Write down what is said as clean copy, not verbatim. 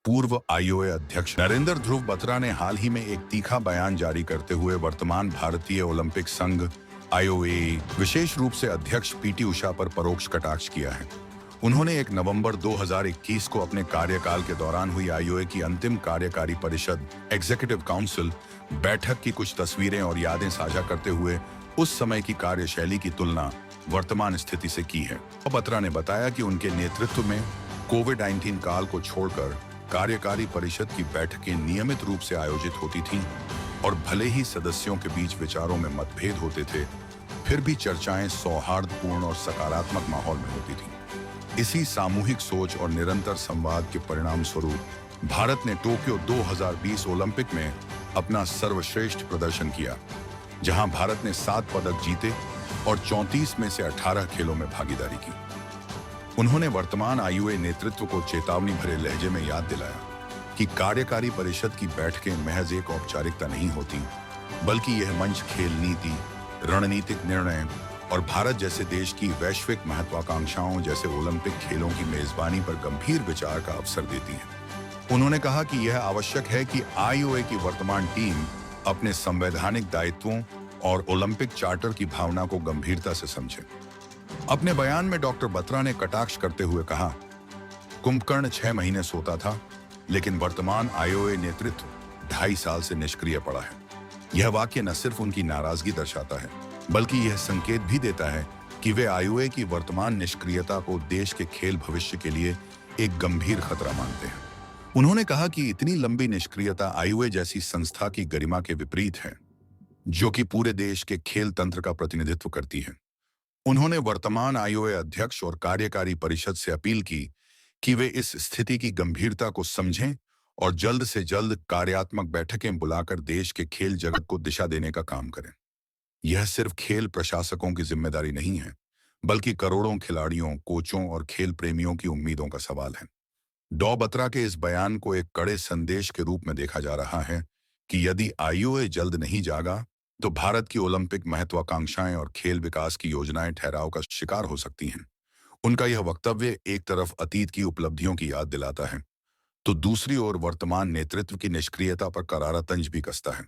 पूर्व आईओए अध्यक्ष नरेंद्र ध्रुव बत्रा ने हाल ही में एक तीखा बयान जारी करते हुए वर्तमान भारतीय ओलंपिक संघ आईओए विशेष रूप से अध्यक्ष पीटी उषा पर परोक्ष कटाक्ष किया है। उन्होंने 1 नवंबर 2021 को अपने कार्यकाल के दौरान हुई आईओए की अंतिम कार्यकारी परिषद एग्जीक्यूटिव काउंसिल बैठक की कुछ तस्वीरें और यादें साझा करते हुए उस समय की कार्यशैली की तुलना वर्तमान स्थिति से की है। बत्रा ने बताया कि उनके नेतृत्व में कोविड-19 काल को छोड़कर कार्यकारी परिषद की बैठकें नियमित रूप से आयोजित होती थीं और भले ही सदस्यों के बीच विचारों में मतभेद होते थे, फिर भी चर्चाएं सौहार्दपूर्ण और सकारात्मक माहौल में होती थीं। इसी सामूहिक सोच और निरंतर संवाद के परिणाम स्वरूप भारत ने टोक्यो 2020 ओलंपिक में अपना सर्वश्रेष्ठ प्रदर्शन किया, जहां भारत ने 7 पदक जीते और 34 में से 18 खेलों में भागीदारी की। उन्होंने वर्तमान आईओए नेतृत्व को चेतावनी भरे लहजे में याद दिलाया कि कार्यकारी परिषद की बैठकें महज एक औपचारिकता नहीं होती, बल्कि यह मंच खेल नीति, रणनीतिक निर्णय और भारत जैसे देश की वैश्विक महत्वाकांक्षाओं जैसे ओलंपिक खेलों की मेजबानी पर गंभीर विचार का अवसर देती है। उन्होंने कहा कि यह आवश्यक है कि आईओए की वर्तमान टीम अपने संवैधानिक दायित्वों और ओलंपिक चार्टर की भावना को गंभीरता से समझे। अपने बयान में डॉक्टर बत्रा ने कटाक्ष करते हुए कहा, कुंभकर्ण 6 महीने सोता था, लेकिन वर्तमान आईओए नेतृत्व 2.5 साल से निष्क्रिय पड़ा है। यह वाक्य न सिर्फ उनकी नाराजगी दर्शाता है, बल्कि यह संकेत भी देता है कि वे आईओए की वर्तमान निष्क्रियता को देश के खेल भविष्य के लिए एक गंभीर खतरा मानते हैं। उन्होंने कहा कि इतनी लंबी निष्क्रियता आईओए जैसी संस्था की गरिमा के विपरीत है, जो कि पूरे देश के खेल तंत्र का प्रतिनिधित्व करती है। उन्होंने वर्तमान आईओए अध्यक्ष और कार्यकारी परिषद से अपील की कि वे इस स्थिति की गंभीरता को समझें और जल्द से जल्द कार्यात्मक बैठकें बुलाकर देश के खेल जगत को दिशा देने का काम करें। यह सिर्फ खेल प्रशासकों की जिम्मेदारी नहीं है, बल्कि करोड़ों खिलाड़ियों, कोचों और खेल प्रेमियों की उम्मीदों का सवाल है। डॉ बत्रा के इस बयान को एक कड़े संदेश के रूप में देखा जा रहा है कि यदि आईओए जल्द नहीं जागा, तो भारत की ओलंपिक महत्वाकांक्षाएं और खेल विकास की योजनाएं ठहराव का शिकार हो सकती हैं। उनका यह वक्तव्य एक तरफ अतीत की उपलब्धियों की याद दिलाता है, तो दूसरी ओर वर्तमान नेतृत्व की निष्क्रियता पर करारा तंज भी कसता है।